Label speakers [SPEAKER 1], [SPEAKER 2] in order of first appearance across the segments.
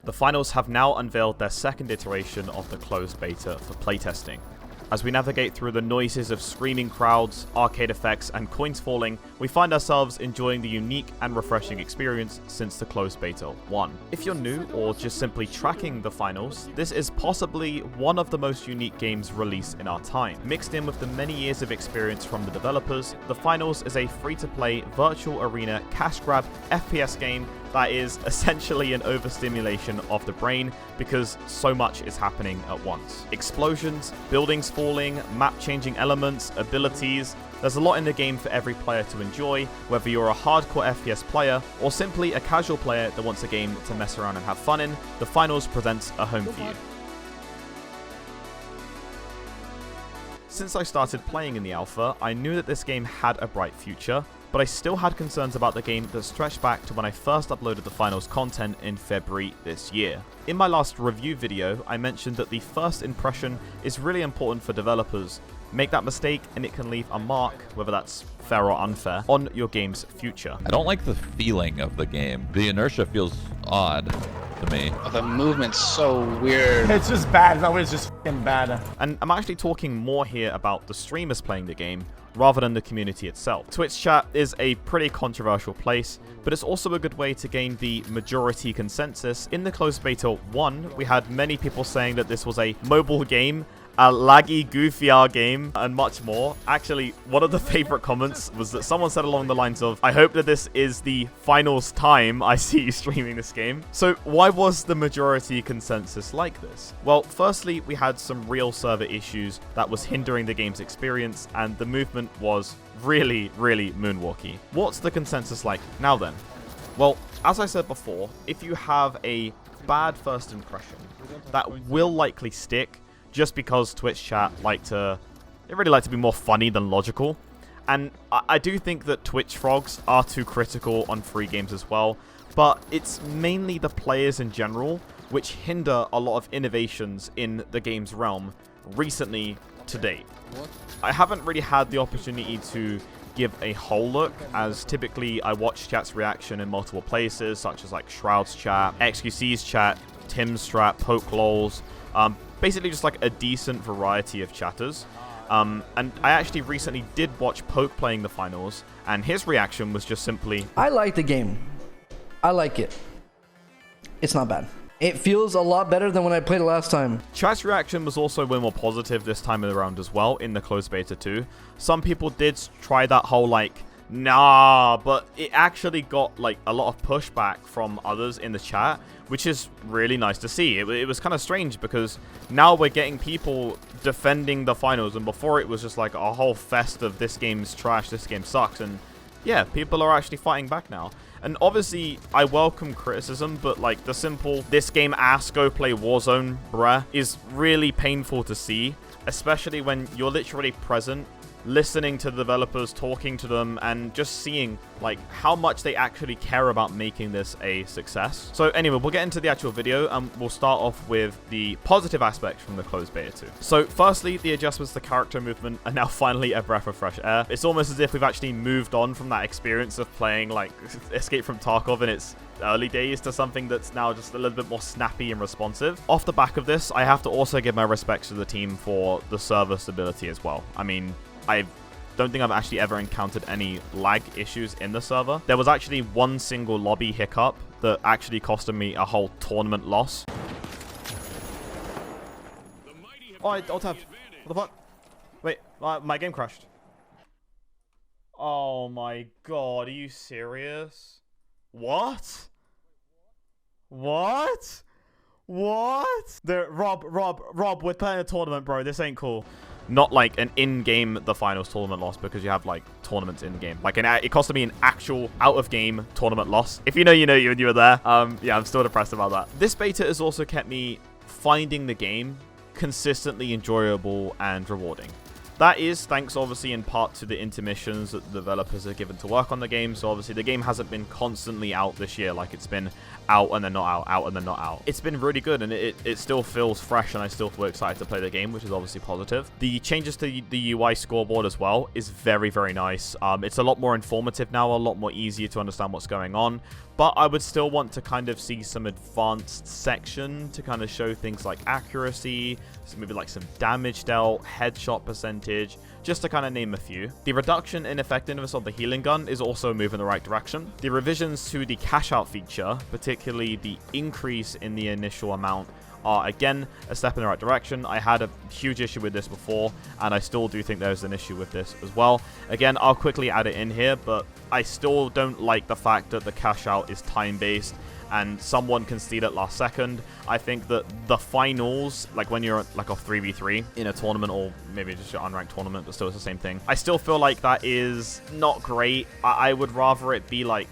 [SPEAKER 1] The finals have now unveiled their second iteration of the closed beta for playtesting. As we navigate through the noises of screaming crowds, arcade effects, and coins falling, we find ourselves enjoying the unique and refreshing experience since the closed beta 1. If you're new or just simply tracking the finals, this is possibly one of the most unique games released in our time. Mixed in with the many years of experience from the developers, the finals is a free-to-play virtual arena cash grab FPS game that is essentially an overstimulation of the brain because so much is happening at once. Explosions, buildings falling, map-changing elements, abilities. There's a lot in the game for every player to enjoy, whether you're a hardcore FPS player or simply a casual player that wants a game to mess around and have fun in. The finals presents a home for you. Since I started playing in the alpha, I knew that this game had a bright future, but I still had concerns about the game that stretched back to when I first uploaded the finals content in February this year. In my last review video, I mentioned that the first impression is really important for developers. Make that mistake and it can leave a mark, whether that's fair or unfair, on your game's future.
[SPEAKER 2] I don't like the feeling of the game. The inertia feels odd to me.
[SPEAKER 3] The movement's so weird.
[SPEAKER 4] It's just bad. That was just f***ing bad.
[SPEAKER 1] And I'm actually talking more here about the streamers playing the game, rather than the community itself. Twitch chat is a pretty controversial place, but it's also a good way to gain the majority consensus. In the closed beta 1, we had many people saying that this was a mobile game, a laggy, goofy game, and much more. Actually, one of the favorite comments was that someone said along the lines of, "I hope that this is the finals time I see you streaming this game." So why was the majority consensus like this? Well, firstly, we had some real server issues that was hindering the game's experience, and the movement was really, really moonwalky. What's the consensus like now then? Well, as I said before, if you have a bad first impression, that will likely stick, just because Twitch chat really like to be more funny than logical. And I do think that Twitch frogs are too critical on free games as well, but it's mainly the players in general which hinder a lot of innovations in the game's realm recently to date. I haven't really had the opportunity to give a whole look, as typically I watch chat's reaction in multiple places, such as like Shroud's chat, XQC's chat, Tim's strat, Poke Lols, basically just like a decent variety of chatters. And I actually recently did watch Poke playing the finals, and his reaction was just simply,
[SPEAKER 5] I like the game. I like it. It's not bad. It feels a lot better than when I played it last time.
[SPEAKER 1] Chat's reaction was also way more positive this time around as well in the closed beta 2. Some people did try that whole nah, but it actually got a lot of pushback from others in the chat, which is really nice to see. It was kind of strange because now we're getting people defending the finals, and before it was just like a whole fest of this game's trash, this game sucks, and yeah, people are actually fighting back now. And obviously, I welcome criticism, but the simple, this game ass, go play Warzone, bruh, is really painful to see, especially when you're literally present, listening to the developers, talking to them, and just seeing how much they actually care about making this a success. So anyway, we'll get into the actual video, and we'll start off with the positive aspects from the closed beta 2. So firstly, the adjustments to character movement are now finally a breath of fresh air. It's almost as if we've actually moved on from that experience of playing Escape from Tarkov in its early days to something that's now just a little bit more snappy and responsive. Off the back of this, I have to also give my respects to the team for the server stability as well. I mean, I don't think I've actually ever encountered any lag issues in the server. There was actually one single lobby hiccup that actually costed me a whole tournament loss. Oh, I alt-tabbed. What the fuck? Wait, my game crashed. Oh my god, are you serious? What? What? What? Rob, we're playing a tournament, bro. This ain't cool. Not an in-game the finals tournament loss, because you have tournaments in the game. It costed me an actual out-of-game tournament loss. If you know, you were there. Yeah, I'm still depressed about that. This beta has also kept me finding the game consistently enjoyable and rewarding. That is thanks obviously in part to the intermissions that the developers are given to work on the game. So obviously the game hasn't been constantly out this year like it's been out and then not out, out and then not out. It's been really good, and it still feels fresh, and I still feel excited to play the game, which is obviously positive. The changes to the UI scoreboard as well is very, very nice. It's a lot more informative now, a lot more easier to understand what's going on, but I would still want to kind of see some advanced section to kind of show things like accuracy, so maybe like some damage dealt, headshot percentage, just to kind of name a few. The reduction in effectiveness of the healing gun is also a move in the right direction. The revisions to the cash out feature, particularly the increase in the initial amount, are again a step in the right direction. I had a huge issue with this before, and I still do think there's an issue with this as well. Again, I'll quickly add it in here, but I still don't like the fact that the cash out is time-based and someone can steal it last second. I think that the finals, like when you're like a 3v3 in a tournament, or maybe just your unranked tournament, but still it's the same thing, I still feel like that is not great. I would rather it be like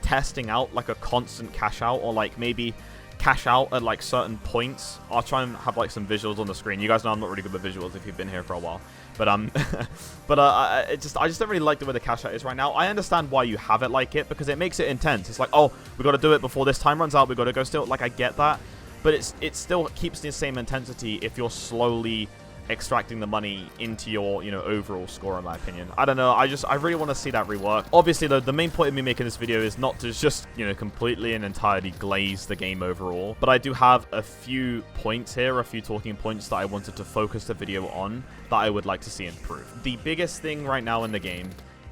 [SPEAKER 1] testing out like a constant cash out, or like maybe cash out at like certain points. I'll try and have like some visuals on the screen. You guys know I'm not really good with visuals if you've been here for a while, but I just don't really like the way the cash out is right now. I understand why you have it like it, because it makes it intense. It's like, oh, we got to do it before this time runs out, we got to go still. Like, I get that, but it still keeps the same intensity if you're slowly extracting the money into your, overall score, in my opinion. I don't know. I really want to see that rework. Obviously, though, the main point of me making this video is not to just, completely and entirely glaze the game overall. But I do have a few points here, a few talking points that I wanted to focus the video on that I would like to see improved. The biggest thing right now in the game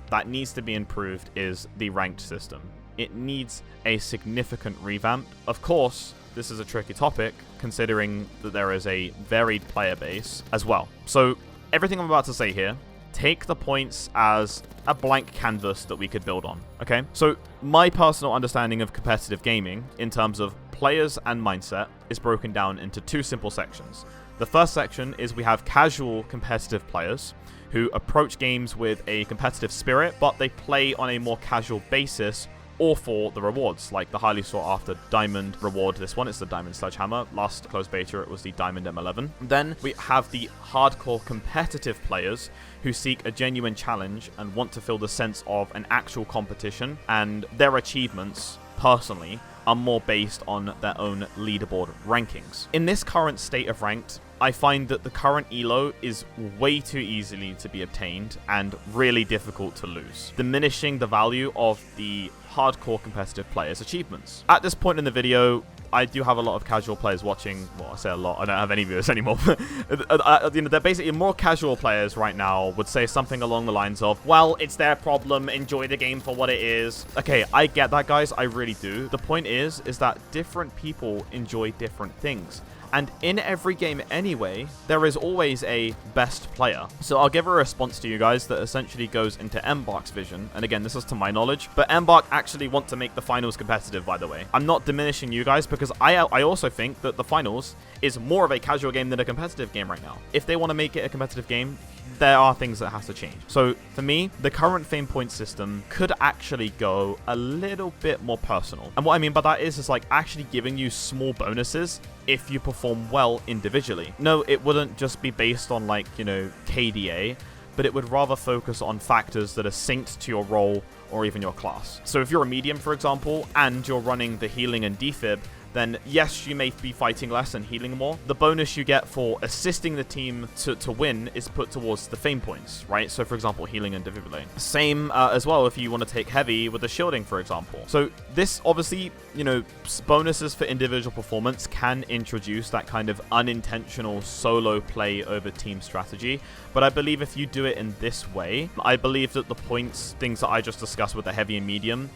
[SPEAKER 1] that needs to be improved is the ranked system. It needs a significant revamp. Of course, this is a tricky topic, considering that there is a varied player base as well. So everything I'm about to say here, take the points as a blank canvas that we could build on, okay? So my personal understanding of competitive gaming in terms of players and mindset is broken down into two simple sections. The first section is we have casual competitive players who approach games with a competitive spirit, but they play on a more casual basis, or for the rewards, like the highly sought after diamond reward. This one, it's the diamond sledgehammer. Last closed beta, it was the diamond M11. Then we have the hardcore competitive players who seek a genuine challenge and want to feel the sense of an actual competition, and their achievements, personally, are more based on their own leaderboard rankings. In this current state of ranked, I find that the current elo is way too easily to be obtained and really difficult to lose, diminishing the value of the hardcore competitive players' achievements. At this point in the video, I do have a lot of casual players watching. Well, I say a lot, I don't have any viewers anymore. They're basically more casual players right now would say something along the lines of, well, it's their problem, enjoy the game for what it is. Okay, I get that, guys, I really do. The point is that different people enjoy different things. And in every game anyway, there is always a best player. So I'll give a response to you guys that essentially goes into Embark's vision. And again, this is to my knowledge, but Embark actually want to make the finals competitive, by the way. I'm not diminishing you guys, because I also think that the finals is more of a casual game than a competitive game right now. If they want to make it a competitive game, there are things that have to change. So for me, the current fame point system could actually go a little bit more personal. And what I mean by that is like actually giving you small bonuses if you perform well individually. No, it wouldn't just be based on like, KDA, but it would rather focus on factors that are synced to your role or even your class. So if you're a medium, for example, and you're running the healing and defib, then yes, you may be fighting less and healing more. The bonus you get for assisting the team to win is put towards the fame points, right? So for example, healing and defibrillating. Same as well if you want to take heavy with the shielding, for example. So this obviously, bonuses for individual performance can introduce that kind of unintentional solo play over team strategy. But I believe if you do it in this way, I believe that the points, things that I just discussed with the heavy and medium,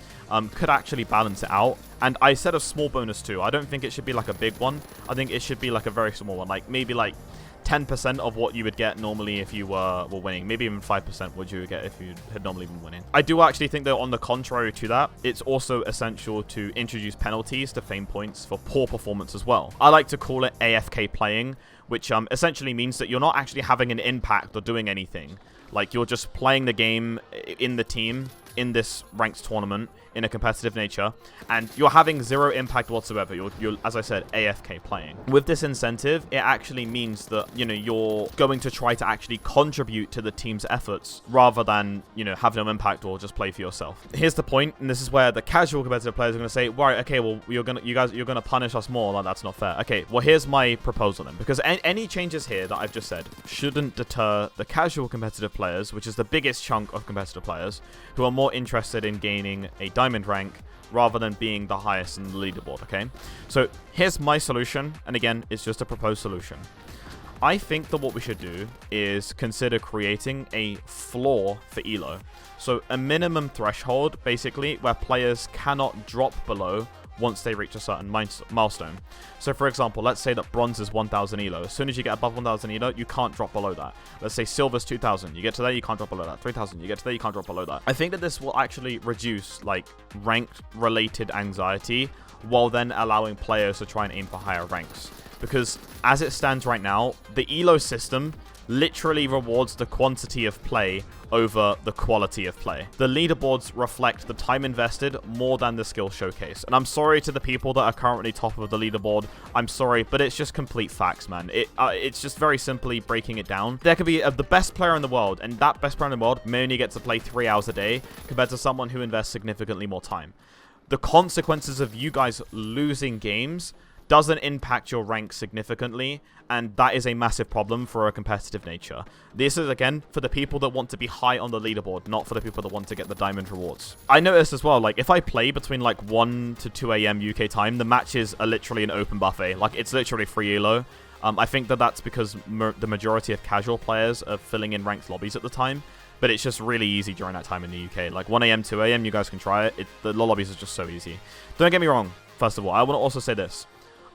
[SPEAKER 1] could actually balance it out. And I said a small bonus too. I don't think it should be like a big one. I think it should be like a very small one, like maybe like 10% of what you would get normally if you were winning. Maybe even 5% what you would get if you had normally been winning. I do actually think, though, on the contrary to that, it's also essential to introduce penalties to fame points for poor performance as well. I like to call it AFK playing, which essentially means that you're not actually having an impact or doing anything. Like, you're just playing the game in the team in this ranked tournament in a competitive nature, and you're having zero impact whatsoever. You're, as I said, AFK playing. With this incentive, it actually means that, you know, you're going to try to actually contribute to the team's efforts rather than, you know, have no impact or just play for yourself. Here's the point, and this is where the casual competitive players are going to say, right, okay, well, you're gonna punish us more. Like, that's not fair. Okay, well, here's my proposal then, because any changes here that I've just said shouldn't deter the casual competitive players, which is the biggest chunk of competitive players, who are more interested in gaining a diamond rank rather than being the highest in the leaderboard, okay? So here's my solution, and again, it's just a proposed solution. I think that what we should do is consider creating a floor for ELO. So a minimum threshold, basically, where players cannot drop below once they reach a certain milestone. So for example, let's say that bronze is 1000 ELO. As soon as you get above 1000 ELO, you can't drop below that. Let's say silver's 2000. You get to there, you can't drop below that. 3000. You get to there, you can't drop below that. I think that this will actually reduce, like, ranked-related anxiety, while then allowing players to try and aim for higher ranks. Because as it stands right now, the ELO system literally rewards the quantity of play over the quality of play. The leaderboards reflect the time invested more than the skill showcase. And I'm sorry to the people that are currently top of the leaderboard. I'm sorry, but it's just complete facts, man. It's just very simply breaking it down. There could be the best player in the world, and that best player in the world may only get to play 3 hours a day compared to someone who invests significantly more time. The consequences of you guys losing games doesn't impact your rank significantly, and that is a massive problem for a competitive nature. This is, again, for the people that want to be high on the leaderboard, not for the people that want to get the diamond rewards. I noticed as well, like, if I play between, like, 1 to 2 a.m. UK time, the matches are literally an open buffet. Like, it's literally free ELO. I think that that's because the majority of casual players are filling in ranked lobbies at the time, but it's just really easy during that time in the UK. Like, 1 a.m., 2 a.m., you guys can try it. The lobbies are just so easy. Don't get me wrong, first of all. I want to also say this.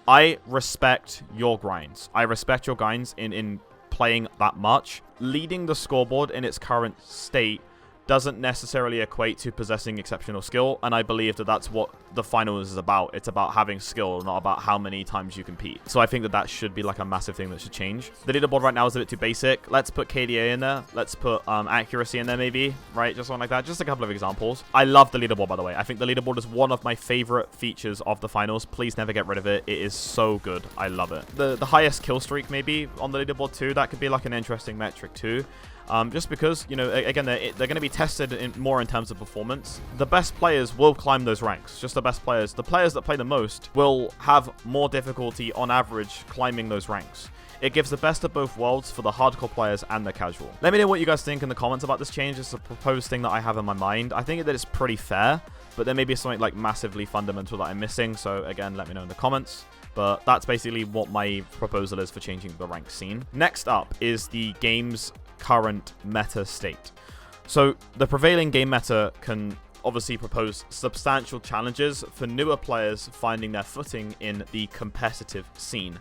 [SPEAKER 1] I respect your grinds. I respect your grinds in playing that much. Leading the scoreboard in its current state doesn't necessarily equate to possessing exceptional skill, and I believe that that's what the finals is about. It's about having skill, not about how many times you compete. So I think that that should be like a massive thing that should change. The leaderboard right now is a bit too basic. Let's put KDA in there. Let's put accuracy in there maybe, right? Just something like that. Just a couple of examples. I love the leaderboard, by the way. I think the leaderboard is one of my favorite features of the finals. Please never get rid of it. It is so good. I love it. The highest kill streak maybe on the leaderboard too. That could be like an interesting metric too. Just because, you know, again, they're going to be tested more in terms of performance. The best players will climb those ranks. Just the best players. The players that play the most will have more difficulty on average climbing those ranks. It gives the best of both worlds for the hardcore players and the casual. Let me know what you guys think in the comments about this change. It's a proposed thing that I have in my mind. I think that it's pretty fair, but there may be something like massively fundamental that I'm missing. So again, let me know in the comments. But that's basically what my proposal is for changing the rank scene. Next up is the game's current meta state. So the prevailing game meta can obviously propose substantial challenges for newer players finding their footing in the competitive scene.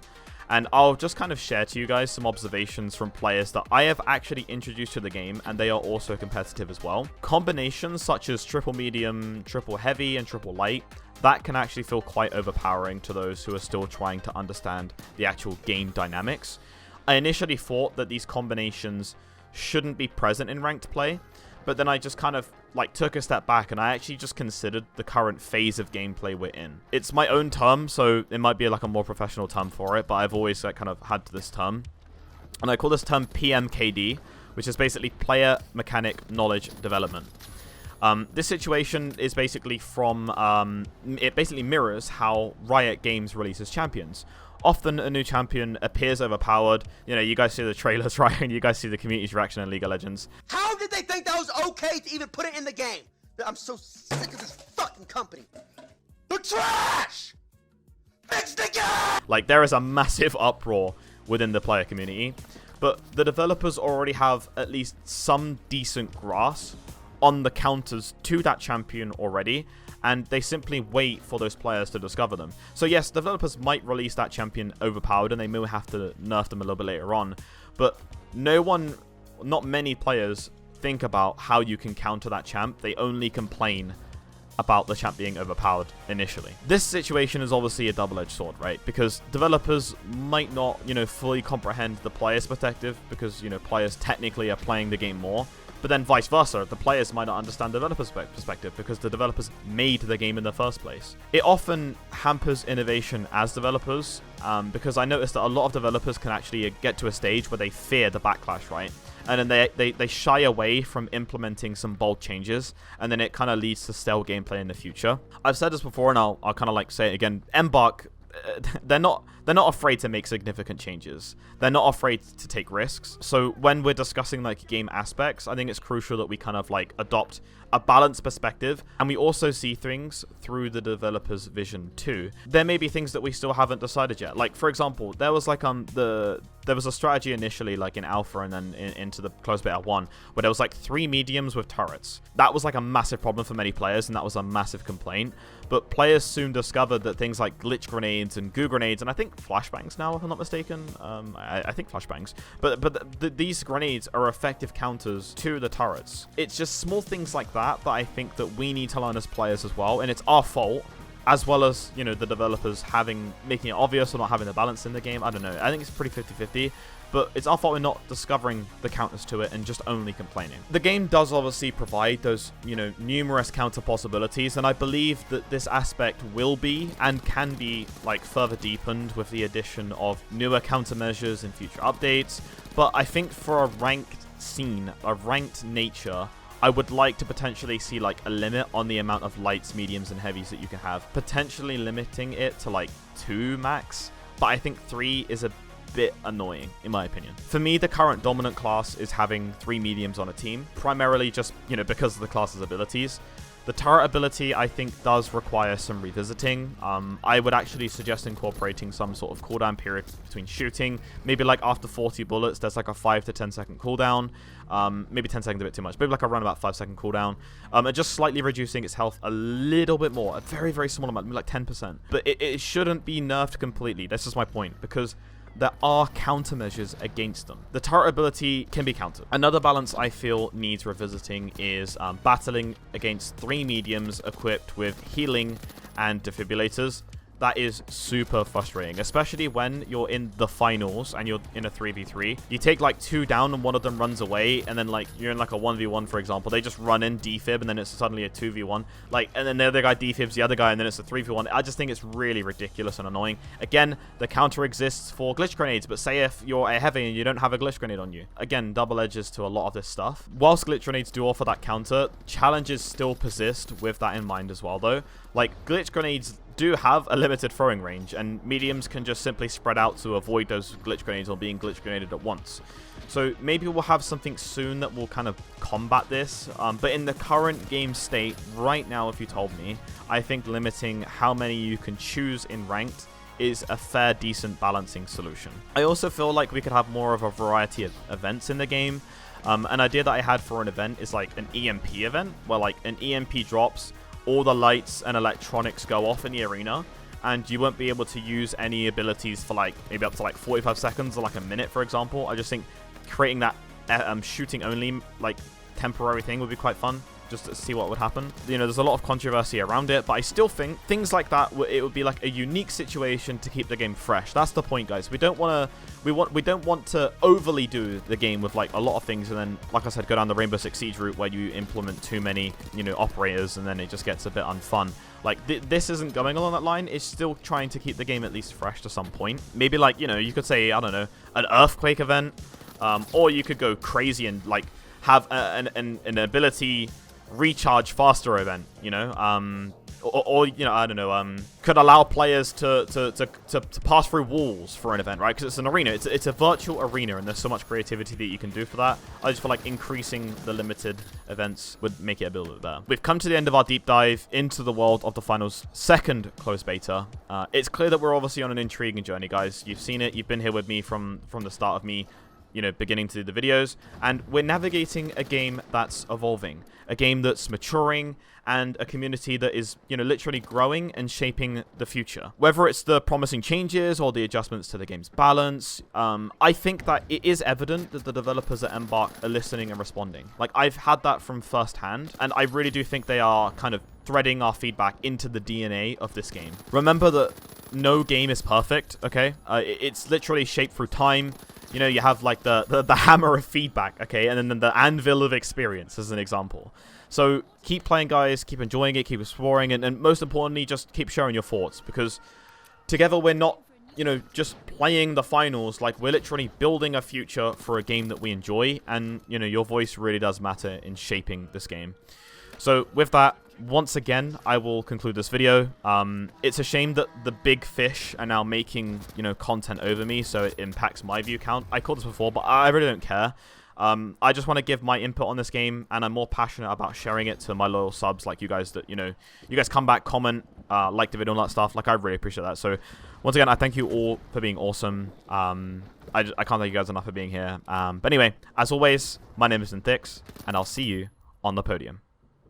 [SPEAKER 1] And I'll just kind of share to you guys some observations from players that I have actually introduced to the game, and they are also competitive as well. Combinations such as triple medium, triple heavy, and triple light, that can actually feel quite overpowering to those who are still trying to understand the actual game dynamics. I initially thought that these combinations shouldn't be present in ranked play, but then I just kind of like took a step back and I actually just considered the current phase of gameplay we're in. It's my own term, so it might be like a more professional term for it, but I've always like kind of had this term, and I call this term PMKD, which is basically player mechanic knowledge development. This situation is basically from it basically mirrors how Riot Games releases champions. Often a new champion appears overpowered. You know, you guys see the trailers, right? And you guys see the community's reaction in League of Legends.
[SPEAKER 6] How did they think that was okay to even put it in the game? I'm so sick of this fucking company. They're trash! Fix the game!
[SPEAKER 1] Like, there is a massive uproar within the player community, but the developers already have at least some decent grasp on the counters to that champion already, and they simply wait for those players to discover them. So yes, developers might release that champion overpowered, and they may have to nerf them a little bit later on, but not many players think about how you can counter that champ. They only complain about the champ being overpowered initially. This situation is obviously a double-edged sword, right? Because developers might not, fully comprehend the player's perspective, because, players technically are playing the game more. But then vice versa, the players might not understand the developer's perspective because the developers made the game in the first place. It often hampers innovation as developers, because I noticed that a lot of developers can actually get to a stage where they fear the backlash, right? And then they shy away from implementing some bold changes, and then it kind of leads to stale gameplay in the future. I've said this before, and I'll kind of like say it again. Embark, they're not afraid to make significant changes. They're not afraid to take risks. So when we're discussing like game aspects, I think it's crucial that we kind of like adopt a balanced perspective, and we also see things through the developer's vision too. There may be things that we still haven't decided yet. Like for example, there was like there was a strategy initially like in alpha and then into the closed beta 1 where there was like 3 mediums with turrets. That was like a massive problem for many players, and that was a massive complaint. But players soon discovered that things like glitch grenades and goo grenades, and I think flashbangs now, if I'm not mistaken. I think flashbangs. But these grenades are effective counters to the turrets. It's just small things like that I think that we need to learn as players as well, and it's our fault, as well as, you know, the developers making it obvious or not having the balance in the game. I don't know. I think it's pretty 50-50. But it's our fault we're not discovering the counters to it and just only complaining. The game does obviously provide those, you know, numerous counter possibilities, and I believe that this aspect will be and can be like further deepened with the addition of newer countermeasures in future updates. But I think for a ranked scene, a ranked nature, I would like to potentially see like a limit on the amount of lights, mediums, and heavies that you can have. Potentially limiting it to like 2 max, but I think 3 is a bit annoying in my opinion. For me, the current dominant class is having 3 mediums on a team, primarily just, you know, because of the class's abilities. The turret ability, I think, does require some revisiting. I would actually suggest incorporating some sort of cooldown period between shooting. Maybe like after 40 bullets, there's like a 5 to 10 second cooldown. Maybe 10 seconds a bit too much. Maybe like around about 5 second cooldown. And just slightly reducing its health a little bit more. A very, very small amount, maybe like 10%. But it shouldn't be nerfed completely. That's just my point. Because there are countermeasures against them. The turret ability can be countered. Another balance I feel needs revisiting is battling against 3 mediums equipped with healing and defibrillators. That is super frustrating, especially when you're in the finals and you're in a 3v3. You take like 2 down and one of them runs away, and then like you're in like a 1v1, for example. They just run in, defib, and then it's suddenly a 2v1. Like, and then the other guy defibs the other guy, and then it's a 3v1. I just think it's really ridiculous and annoying. Again, the counter exists for glitch grenades, but say if you're a heavy and you don't have a glitch grenade on you. Again, double edges to a lot of this stuff. Whilst glitch grenades do offer that counter, challenges still persist with that in mind as well, though. Like, glitch grenades do have a limited throwing range, and mediums can just simply spread out to avoid those glitch grenades or being glitch grenaded at once. So maybe we'll have something soon that will kind of combat this, but in the current game state right now, if you told me, I think limiting how many you can choose in ranked is a fair, decent balancing solution. I also feel like we could have more of a variety of events in the game. An idea that I had for an event is like an EMP event, where like an EMP drops, all the lights and electronics go off in the arena, and you won't be able to use any abilities for like maybe up to like 45 seconds or like a minute, for example. I just think creating that shooting only like temporary thing would be quite fun, just to see what would happen. You know, there's a lot of controversy around it, but I still think things like that, it would be like a unique situation to keep the game fresh. That's the point, guys. We don't want to overly do the game with like a lot of things, and then, like I said, go down the Rainbow Six Siege route where you implement too many, you know, operators, and then it just gets a bit unfun. Like, this isn't going along that line. It's still trying to keep the game at least fresh to some point. Maybe like, you know, you could say, I don't know, an earthquake event, or you could go crazy and like have an ability recharge faster event, you know, or you know, I don't know, could allow players to pass through walls for an event, right? Because it's an arena, it's a virtual arena, and there's so much creativity that you can do for that. I just feel like increasing the limited events would make it a little bit better. We've come to the end of our deep dive into the world of the finals second closed beta. It's clear that we're obviously on an intriguing journey, guys. You've seen it. You've been here with me from the start of me, you know, beginning to do the videos, and we're navigating a game that's evolving, a game that's maturing, and a community that is, you know, literally growing and shaping the future. Whether it's the promising changes or the adjustments to the game's balance, I think that it is evident that the developers at Embark are listening and responding. Like, I've had that from firsthand, and I really do think they are kind of threading our feedback into the DNA of this game. Remember that no game is perfect, okay? It's literally shaped through time. You know, you have like the hammer of feedback, okay, and then the anvil of experience as an example. So keep playing, guys, keep enjoying it, keep exploring, and most importantly, just keep sharing your thoughts, because together we're not, you know, just playing the finals. Like, we're literally building a future for a game that we enjoy, and, you know, your voice really does matter in shaping this game. So with that, once again, I will conclude this video. It's a shame that the big fish are now making, you know, content over me, so it impacts my view count. I called this before, but I really don't care. I just want to give my input on this game, and I'm more passionate about sharing it to my loyal subs like you guys that, you know, you guys come back, comment, like the video and all that stuff. Like, I really appreciate that. So once again, I thank you all for being awesome. I can't thank you guys enough for being here. But anyway, as always, my name is Nthix, and I'll see you on the podium.